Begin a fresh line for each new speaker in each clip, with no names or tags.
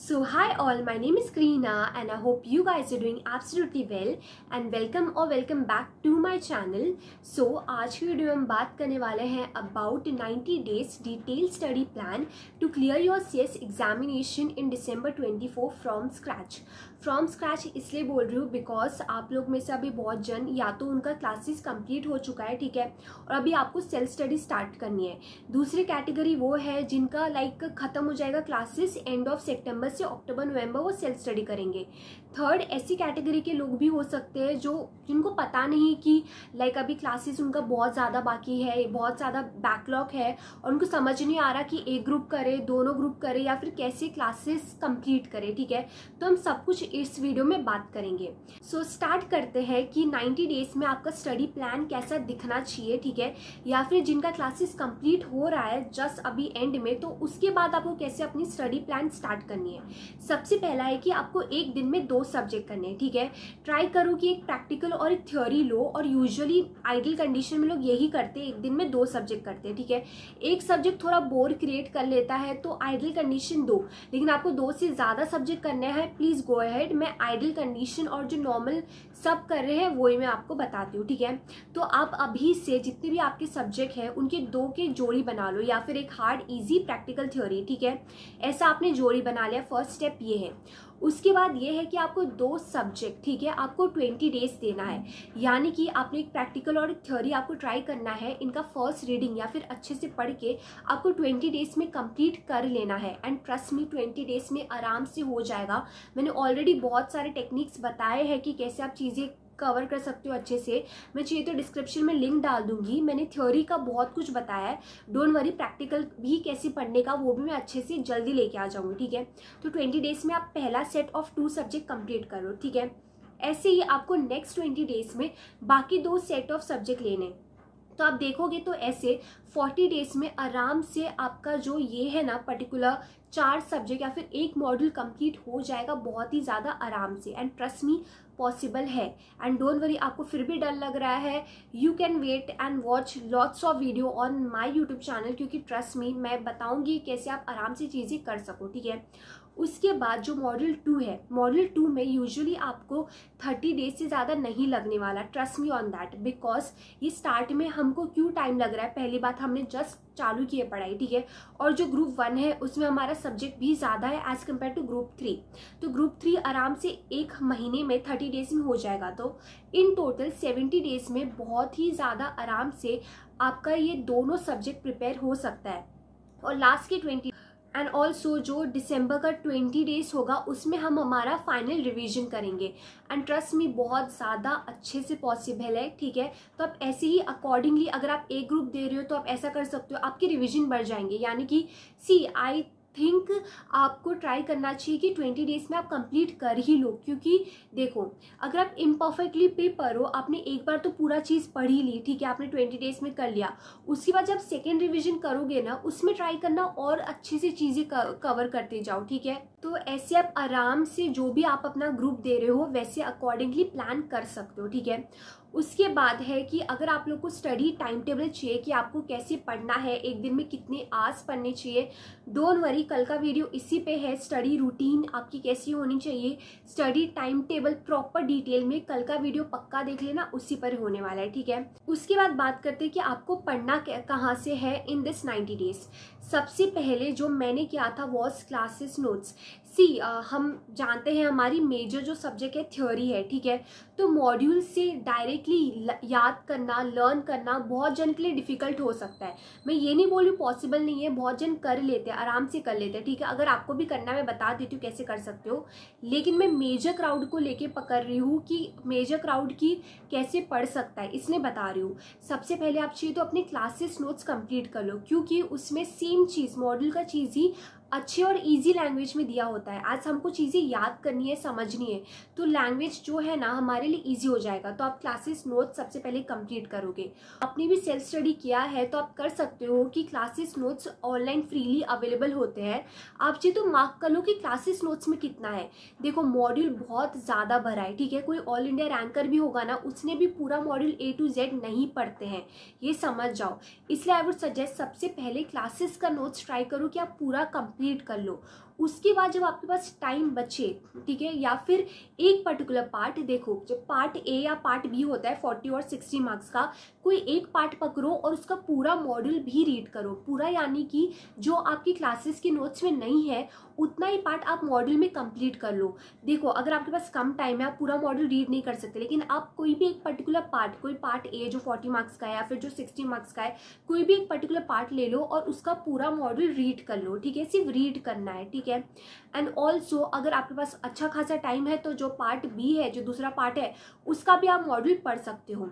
So hi all, my name is Karina and I hope you guys are doing absolutely well and welcome back to my channel. So आज की video में हम बात करने वाले हैं about 90 days detailed study plan to clear your CS examination in December 24 from scratch. From scratch इसलिए बोल रही हूँ बिकॉज आप लोग में से अभी बहुत जन या तो उनका क्लासेस कंप्लीट हो चुका है, ठीक है, और अभी आपको सेल्फ स्टडी स्टार्ट करनी है। दूसरी कैटेगरी वो है जिनका लाइक खत्म हो जाएगा क्लासेस एंड ऑफ सितंबर से अक्टूबर नवंबर, वो सेल्फ स्टडी करेंगे। थर्ड ऐसी कैटेगरी के लोग भी हो सकते हैं जिनको पता नहीं कि लाइक अभी क्लासेस उनका बहुत ज़्यादा बाकी है, बहुत ज़्यादा बैकलॉग है और उनको समझ नहीं आ रहा कि एक ग्रुप करे, दोनों ग्रुप करे या फिर कैसे क्लासेस कंप्लीट करे, ठीक है। तो हम सब कुछ इस वीडियो में बात करेंगे। सो स्टार्ट करते हैं कि 90 डेज में आपका स्टडी प्लान कैसा दिखना चाहिए, ठीक है, या फिर जिनका क्लासेस कंप्लीट हो रहा है जस्ट अभी एंड में, तो उसके बाद आपको कैसे अपनी स्टडी प्लान स्टार्ट करनी है। सबसे पहला है कि आपको एक दिन में 2 सब्जेक्ट करने हैं, ठीक है। ट्राई करो कि एक प्रैक्टिकल और एक थ्योरी लो, और यूजुअली आइडियल कंडीशन में लोग यही करते हैं, एक दिन में 2 सब्जेक्ट करते हैं, ठीक है। एक सब्जेक्ट थोड़ा बोर क्रिएट कर लेता है तो आइडियल कंडीशन 2, लेकिन आपको 2 से ज़्यादा सब्जेक्ट करने हैं, प्लीज़ गो अहेड। मैं आइडियल कंडीशन और जो नॉर्मल सब कर रहे हैं वही मैं आपको बताती हूँ, ठीक है। तो आप अभी से जितने भी आपके सब्जेक्ट हैं उनके 2 के जोड़ी बना लो, या फिर एक हार्ड इजी प्रैक्टिकल थ्योरी, ठीक है। ऐसा आपने जोड़ी बना लिया, फर्स्ट स्टेप ये है। उसके बाद ये है कि आपको 2 सब्जेक्ट, ठीक है, आपको 20 डेज देना है, यानी कि आपने एक प्रैक्टिकल और एक थ्योरी आपको ट्राई करना है, इनका फर्स्ट रीडिंग या फिर अच्छे से पढ़ के आपको 20 डेज में कंप्लीट कर लेना है। एंड ट्रस्ट मी 20 डेज में आराम से हो जाएगा। मैंने ऑलरेडी बहुत सारे टेक्निक्स बताए हैं कि कैसे आप चीज़ें कवर कर सकते हो अच्छे से। मैं चाहिए तो डिस्क्रिप्शन में लिंक डाल दूंगी, मैंने थ्योरी का बहुत कुछ बताया है। डोंट वरी, प्रैक्टिकल भी कैसे पढ़ने का वो भी मैं अच्छे से जल्दी लेके आ जाऊंगी, ठीक है। तो 20 डेज में आप पहला सेट ऑफ 2 सब्जेक्ट कंप्लीट करो, ठीक है। ऐसे ही आपको नेक्स्ट 20 डेज में बाकी 2 सेट ऑफ सब्जेक्ट लेने। तो आप देखोगे तो ऐसे 40 डेज में आराम से आपका जो ये है ना पर्टिकुलर 4 सब्जेक्ट या फिर एक मॉड्यूल कंप्लीट हो जाएगा बहुत ही ज़्यादा आराम से। एंड ट्रस्ट मी पॉसिबल है। एंड डोंट वरी, आपको फिर भी डर लग रहा है, you can wait and watch lots of video on my YouTube channel, क्योंकि ट्रस्ट मी मैं बताऊंगी कैसे आप आराम से चीज़ें कर सको, ठीक है। उसके बाद जो मॉड्यूल 2 है, मॉड्यूल 2 में यूजुअली आपको 30 डेज से ज़्यादा नहीं लगने वाला, trust me on that, because ये स्टार्ट में हमको क्यों टाइम लग रहा है, पहली बात हमने जस्ट चालू की है पढ़ाई, ठीक है। और जो ग्रुप 1 है उसमें हमारा सब्जेक्ट भी ज़्यादा है एज कम्पेयर टू ग्रुप 3। तो ग्रुप 3 आराम से 1 महीने में 30 डेज में हो जाएगा। तो इन टोटल 70 डेज में बहुत ही ज़्यादा आराम से आपका ये दोनों सब्जेक्ट प्रिपेयर हो सकता है। और लास्ट के 20 एंड ऑल्सो जो दिसंबर का 20 डेज होगा उसमें हम हमारा फाइनल रिवीजन करेंगे। एंड ट्रस्ट मी बहुत ज़्यादा अच्छे से पॉसिबल है, ठीक है। तो आप ऐसे ही अकॉर्डिंगली अगर आप एक ग्रुप दे रहे हो तो आप ऐसा कर सकते हो, आपके रिवीजन बढ़ जाएंगे। यानी कि सी आई थिंक आपको ट्राई करना चाहिए कि 20 डेज में आप कंप्लीट कर ही लो, क्योंकि देखो अगर आप इम्परफेक्टली प्रिपेयर हो, आपने एक बार तो पूरा चीज़ पढ़ ही ली, ठीक है, आपने 20 डेज में कर लिया, उसके बाद जब सेकेंड रिवीजन करोगे ना उसमें ट्राई करना और अच्छे से चीज़ें कवर करते जाओ, ठीक है। तो ऐसे आप आराम से जो भी आप अपना ग्रुप दे रहे हो वैसे अकॉर्डिंगली प्लान कर सकते हो, ठीक है। उसके बाद है कि अगर आप लोग को स्टडी टाइम टेबल चाहिए कि आपको कैसे पढ़ना है, एक दिन में कितने आवर्स पढ़ने चाहिए, डोंट वरी, कल का वीडियो इसी पे है। स्टडी रूटीन आपकी कैसी होनी चाहिए, study time table proper detail में, कल का वीडियो पक्का देख लेना, उसी पर होने वाला है, ठीक है। उसके बाद बात करते हैं कि आपको पढ़ना कहाँ से है इन दिस 90 डेज। सबसे पहले जो मैंने किया था वॉज क्लासेस नोट्स। हम जानते हैं हमारी मेजर जो सब्जेक्ट है थ्योरी है, ठीक है। तो मॉड्यूल से डायरेक्टली याद करना, लर्न करना बहुत जन के लिए डिफिकल्ट हो सकता है। मैं ये नहीं बोल रही पॉसिबल नहीं है, बहुत जन कर लेते हैं, आराम से कर लेते हैं, ठीक है। अगर आपको भी करना मैं बता देती हूँ कैसे कर सकते हो, लेकिन मैं मेजर क्राउड को लेके पकड़ रही हूँ कि मेजर क्राउड की कैसे पढ़ सकता है, इसलिए बता रही हूँ। सबसे पहले आप चाहिए तो अपने क्लासेस नोट्स कंप्लीट कर लो, क्योंकि उसमें सेम चीज़ मॉड्यूल का चीज़ ही अच्छे और इजी लैंग्वेज में दिया होता है। आज हमको चीज़ें याद करनी है, समझनी है, तो लैंग्वेज जो है ना हमारे लिए इजी हो जाएगा। तो आप क्लासेस नोट्स सबसे पहले कंप्लीट करोगे। आपने भी सेल्फ स्टडी किया है तो आप कर सकते हो कि classes notes online freely available होते हैं। आप चाहिए तो मार्क कर लो कि क्लासेस नोट्स में कितना है। देखो मॉड्यूल बहुत ज़्यादा भरा है, ठीक है। कोई ऑल इंडिया रैंकर भी होगा ना, उसने भी पूरा मॉड्यूल A to Z नहीं पढ़ते हैं, ये समझ जाओ। इसलिए आई वुड सजेस्ट सबसे पहले क्लासेस का नोट्स ट्राई करो कि आप पूरा कंप्लीट कर लो। उसके बाद जब आपके पास टाइम बचे, ठीक है, या फिर एक पर्टिकुलर पार्ट, देखो जब पार्ट ए या पार्ट बी होता है 40 और 60 मार्क्स का, कोई एक पार्ट पकड़ो और उसका पूरा मॉड्यूल भी रीड करो पूरा, यानी कि जो आपकी क्लासेस के नोट्स में नहीं है उतना ही पार्ट आप मॉड्यूल में कंप्लीट कर लो। देखो अगर आपके पास कम टाइम है, आप पूरा मॉड्यूल रीड नहीं कर सकते, लेकिन आप कोई भी एक पर्टिकुलर पार्ट, कोई पार्ट ए जो 40 मार्क्स का है या फिर जो 60 मार्क्स का है, कोई भी एक पर्टिकुलर पार्ट ले लो और उसका पूरा मॉड्यूल रीड कर लो, ठीक है, सिर्फ रीड करना है, ठीक है। एंड ऑल्सो अगर आपके पास अच्छा खासा टाइम है तो जो पार्ट बी है, जो दूसरा पार्ट है, उसका भी आप मॉड्यूल पढ़ सकते हो।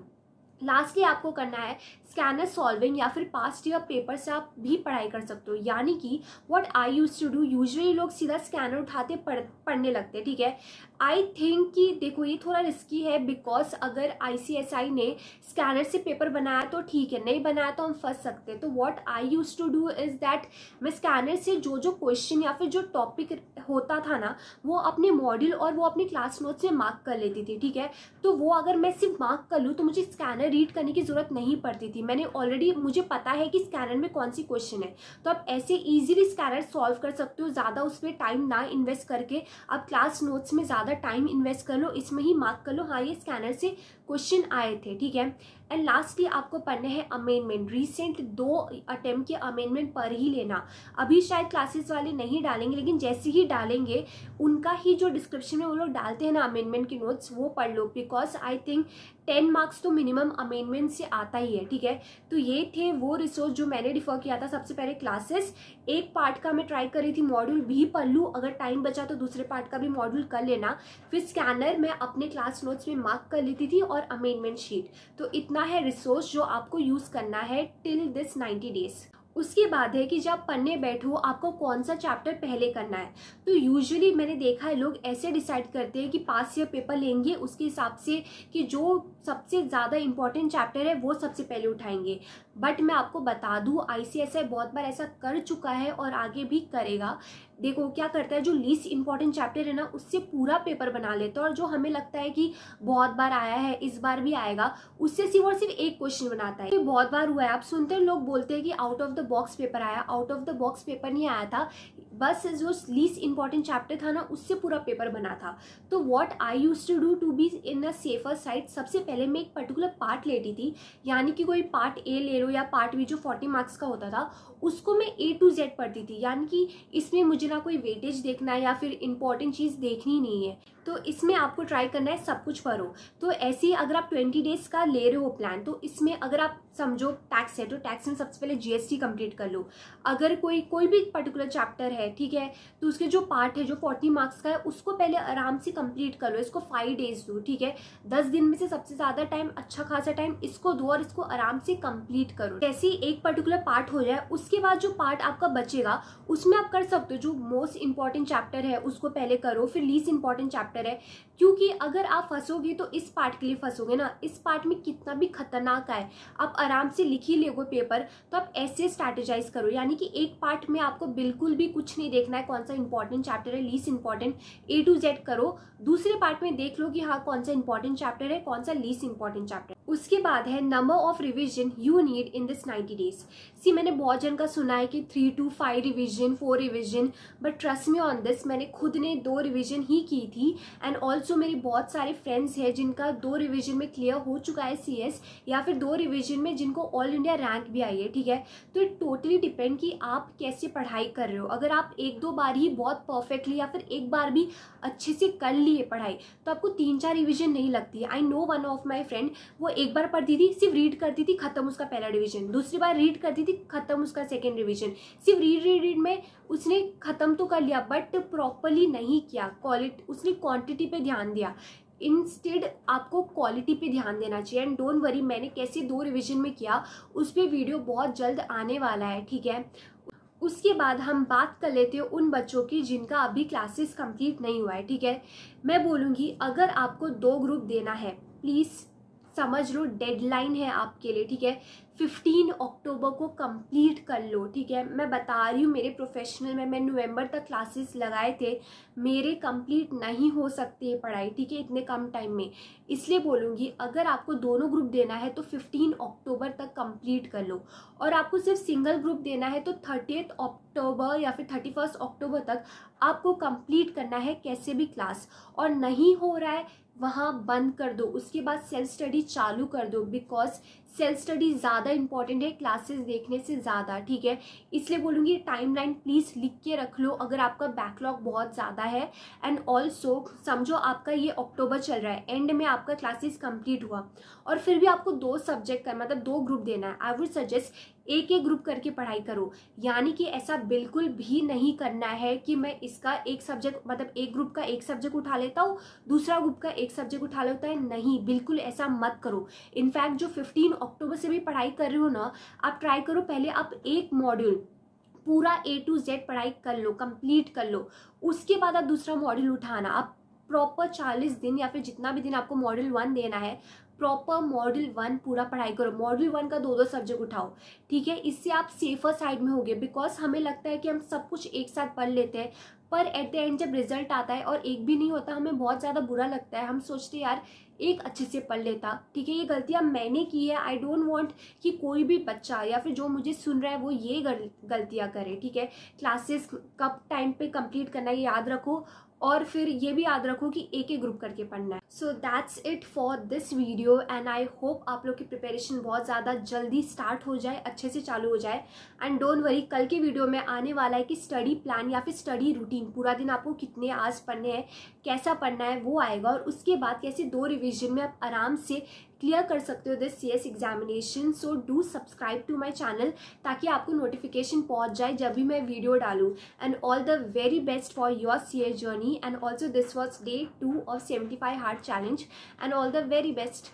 लास्टली आपको करना है स्कैनर सॉल्विंग या फिर पास्ट ईयर पेपर से आप भी पढ़ाई कर सकते हो, यानी कि what I used to do, usually लोग सीधा स्कैनर उठाते पढ़ने लगते हैं, ठीक है। आई थिंक कि देखो ये थोड़ा रिस्की है, बिकॉज अगर ICSI ने स्कैनर से पेपर बनाया तो ठीक है, नहीं बनाया तो हम फंस सकते हैं। तो what I used to do is that मैं स्कैनर से जो जो क्वेश्चन या फिर जो टॉपिक होता था ना, वो अपने मॉड्यूल और वो अपने क्लास नोट्स में मार्क कर लेती थी, ठीक है। तो वो अगर मैं सिर्फ मार्क कर लूँ तो मुझे स्कैनर रीड करने की जरूरत नहीं पड़ती थी, मैंने ऑलरेडी, मुझे पता है कि स्कैनर में कौन सी क्वेश्चन है, तो आप ऐसे इजीली स्कैनर सॉल्व कर सकते हो, ज़्यादा उस पर टाइम ना इन्वेस्ट करके आप क्लास नोट्स में ज़्यादा टाइम इन्वेस्ट कर लो, इसमें ही मार्क कर लो हाँ ये स्कैनर से क्वेश्चन आए थे, ठीक है। एंड लास्टली आपको पढ़ने हैं अमेंडमेंट, रिसेंट 2 अटेम्प्ट के अमेंडमेंट पर ही लेना। अभी शायद क्लासेस वाले नहीं डालेंगे, लेकिन जैसे ही डालेंगे उनका ही जो डिस्क्रिप्शन में वो लोग डालते हैं ना अमेंडमेंट के नोट्स, वो पढ़ लो, बिकॉज आई थिंक 10 मार्क्स तो मिनिमम अमेंडमेंट से आता ही है, ठीक है। तो ये थे वो रिसोर्स जो मैंने डिफर किया था। सबसे पहले क्लासेस, एक पार्ट का मैं ट्राई कर रही थी मॉड्यूल भी पढ़ लूँ, अगर टाइम बचा तो दूसरे पार्ट का भी मॉड्यूल कर लेना, फिर स्कैनर मैं अपने क्लास नोट्स में मार्क कर लेती थी और अमेंडमेंट शीट। तो इतना है रिसोर्स जो आपको यूज करना है टिल दिस 90 डेज। उसके बाद है कि जब पढ़ने बैठो आपको कौन सा चैप्टर पहले करना है। तो यूजुअली मैंने देखा है लोग ऐसे डिसाइड करते हैं कि पास ईयर पेपर लेंगे उसके हिसाब से कि जो सबसे ज़्यादा इंपॉर्टेंट चैप्टर है वो सबसे पहले उठाएंगे, बट मैं आपको बता दूं ICSI बहुत बार ऐसा कर चुका है और आगे भी करेगा। देखो क्या करता है, जो लीस्ट इंपॉर्टेंट चैप्टर है ना उससे पूरा पेपर बना लेता है, और जो हमें लगता है कि बहुत बार आया है इस बार भी आएगा, उससे सिर्फ और सिर्फ एक क्वेश्चन बनाता है। तो बहुत बार हुआ है, आप सुनते हैं लोग बोलते हैं कि out of the box paper आया, out of the box paper नहीं आया था, बस जो लीस्ट इंपॉर्टेंट चैप्टर था ना उससे पूरा पेपर बना था। तो what I used to do to be in a safer side, सबसे पहले मैं एक पर्टिकुलर पार्ट लेती थी, यानी कि कोई पार्ट ए ले लो या पार्ट बी जो 40 मार्क्स का होता था, उसको मैं A to Z पढ़ती थी, यानी कि इसमें मुझे ना कोई वेटेज देखना है या फिर इंपॉर्टेंट चीज़ देखनी नहीं है। तो इसमें आपको ट्राई करना है सब कुछ पढ़ो। तो ऐसे ही अगर आप 20 डेज का ले रहे हो प्लान, तो इसमें अगर आप समझो टैक्स है तो टैक्स में सबसे पहले GST कंप्लीट कर लो। अगर कोई भी पर्टिकुलर चैप्टर है, ठीक है, तो उसके जो पार्ट है जो 40 मार्क्स का है उसको पहले आराम से कंप्लीट कर लो, इसको 5 डेज दो, ठीक है, 10 दिन में से सबसे ज़्यादा टाइम, अच्छा खासा टाइम इसको दो और इसको आराम से कंप्लीट करो। जैसे ही एक पर्टिकुलर पार्ट हो जाए उसके बाद जो पार्ट आपका बचेगा उसमें आप कर सकते हो जो मोस्ट इंपॉर्टेंट चैप्टर है उसको पहले करो, फिर लीस्ट इंपॉर्टेंट चैप्टर है, क्योंकि अगर आप फंसोगे तो इस पार्ट के लिए फंसोगे ना, इस पार्ट में कितना भी खतरनाक है, आप आराम से लिख ही लोगे पेपर। तो आप ऐसे स्ट्रैटेजाइज करो, यानी कि एक पार्ट में आपको बिल्कुल भी कुछ नहीं देखना है कौन सा इंपॉर्टेंट चैप्टर है, least important A to Z करो, दूसरे पार्ट में देख लो कि हाँ कौन सा इंपॉर्टेंट चैप्टर है, कौन सा लीस्ट इंपॉर्टेंट चैप्टर। उसके बाद है number of revision you need in this 90 days. सी मैंने बहुत जन का सुना है कि 3 to 5 revision, 4 revision, but trust me on this, मैंने खुद ने 2 रिविजन ही की थी। एंड ऑल्सो मेरी बहुत सारे फ्रेंड्स हैं जिनका 2 रिविजन में क्लियर हो चुका है CS, या फिर 2 रिविजन में जिनको ऑल इंडिया रैंक भी आई है, ठीक है। तो इट टोटली डिपेंड कि आप कैसे पढ़ाई कर रहे हो। अगर आप 1-2 बार ही बहुत परफेक्टली या फिर एक बार भी अच्छे से कर लिए पढ़ाई तो आपको 3-4 रिविजन नहीं लगती है। I know one of my friend, वो एक बार पढ़ती थी, सिर्फ रीड करती थी, खत्म उसका पहला रिवीजन, दूसरी बार रीड करती थी, खत्म उसका सेकेंड रिवीजन, सिर्फ रीड में उसने खत्म तो कर लिया बट प्रॉपरली नहीं किया, क्वालिटी, उसने क्वांटिटी पे ध्यान दिया। इंस्टेड आपको क्वालिटी पे ध्यान देना चाहिए। एंड डोंट वरी, मैंने कैसे 2 रिवीजन में किया उस पर वीडियो बहुत जल्द आने वाला है, ठीक है। उसके बाद हम बात कर लेते हैं उन बच्चों की जिनका अभी क्लासेस कंप्लीट नहीं हुआ है, ठीक है। मैं बोलूँगी अगर आपको 2 ग्रुप देना है, प्लीज़ समझ लो डेडलाइन है आपके लिए, ठीक है। 15 अक्टूबर को कंप्लीट कर लो, ठीक है। मैं बता रही हूँ मेरे प्रोफेशनल में मैं नवंबर तक क्लासेस लगाए थे, मेरे कंप्लीट नहीं हो सकती है पढ़ाई, ठीक है, इतने कम टाइम में। इसलिए बोलूँगी अगर आपको दोनों ग्रुप देना है तो 15 अक्टूबर तक कंप्लीट कर लो, और आपको सिर्फ सिंगल ग्रुप देना है तो 30 अक्टूबर या फिर 31 अक्टूबर तक आपको कंप्लीट करना है कैसे भी क्लास। और नहीं हो रहा है वहाँ बंद कर दो, उसके बाद सेल्फ स्टडी चालू कर दो, बिकॉज सेल्फ स्टडी ज़्यादा इंपॉर्टेंट है क्लासेस देखने से ज़्यादा, ठीक है। इसलिए बोलूँगी टाइमलाइन प्लीज़ लिख के रख लो अगर आपका बैकलॉग बहुत ज़्यादा है। एंड ऑल्सो समझो आपका ये अक्टूबर चल रहा है, एंड में आपका क्लासेस कंप्लीट हुआ और फिर भी आपको 2 सब्जेक्ट का मतलब 2 ग्रुप देना है। आई वुड सजेस्ट एक एक ग्रुप करके पढ़ाई करो, यानी कि ऐसा बिल्कुल भी नहीं करना है कि मैं इसका एक सब्जेक्ट मतलब एक ग्रुप का एक सब्जेक्ट उठा लेता हूँ, दूसरा ग्रुप का एक सब्जेक्ट उठा लेता है, नहीं, बिल्कुल ऐसा मत करो। इनफैक्ट जो 15 अक्टूबर से भी पढ़ाई कर रहे हो ना, आप ट्राई करो पहले आप एक मॉड्यूल पूरा A to Z पढ़ाई कर लो, कंप्लीट कर लो, उसके बाद आप दूसरा मॉड्यूल उठाना। आप प्रॉपर 40 दिन या फिर जितना भी दिन आपको मॉड्यूल 1 देना है, प्रॉपर मॉड्यूल 1 पूरा पढ़ाई करो, मॉड्यूल 1 का 2-2 सब्जेक्ट उठाओ, ठीक है। इससे आप सेफर साइड में होगे, बिकॉज हमें लगता है कि हम सब कुछ एक साथ पढ़ लेते हैं, पर एट द एंड जब रिजल्ट आता है और एक भी नहीं होता, हमें बहुत ज़्यादा बुरा लगता है। हम सोचते यार एक अच्छे से पढ़ लेता, ठीक है। ये गलतियाँ मैंने की है, आई डोंट वांट कि कोई भी बच्चा या फिर जो मुझे सुन रहा है वो ये गलतियाँ करे, ठीक है। क्लासेस कब टाइम पे कंप्लीट करना है याद रखो, और फिर ये भी याद रखो कि एक एक ग्रुप करके पढ़ना है। So that's it for this video, and I hope आप लोग की प्रिपरेशन बहुत ज़्यादा जल्दी स्टार्ट हो जाए, अच्छे से चालू हो जाए। एंड डोंट वरी, कल के वीडियो में आने वाला है कि स्टडी प्लान या फिर स्टडी रूटीन, पूरा दिन आपको कितने आवर्स पढ़ने हैं, कैसा पढ़ना है वो आएगा, और उसके बाद कैसे 2 रिविजन में आप आराम से क्लियर कर सकते हो this CS examination. So do subscribe to my channel ताकि आपको नोटिफिकेशन पहुंच जाए जब भी मैं वीडियो डालूँ। And all the very best for your CS journey, and also this was Day 2 of 75 hard challenge, and all the very best.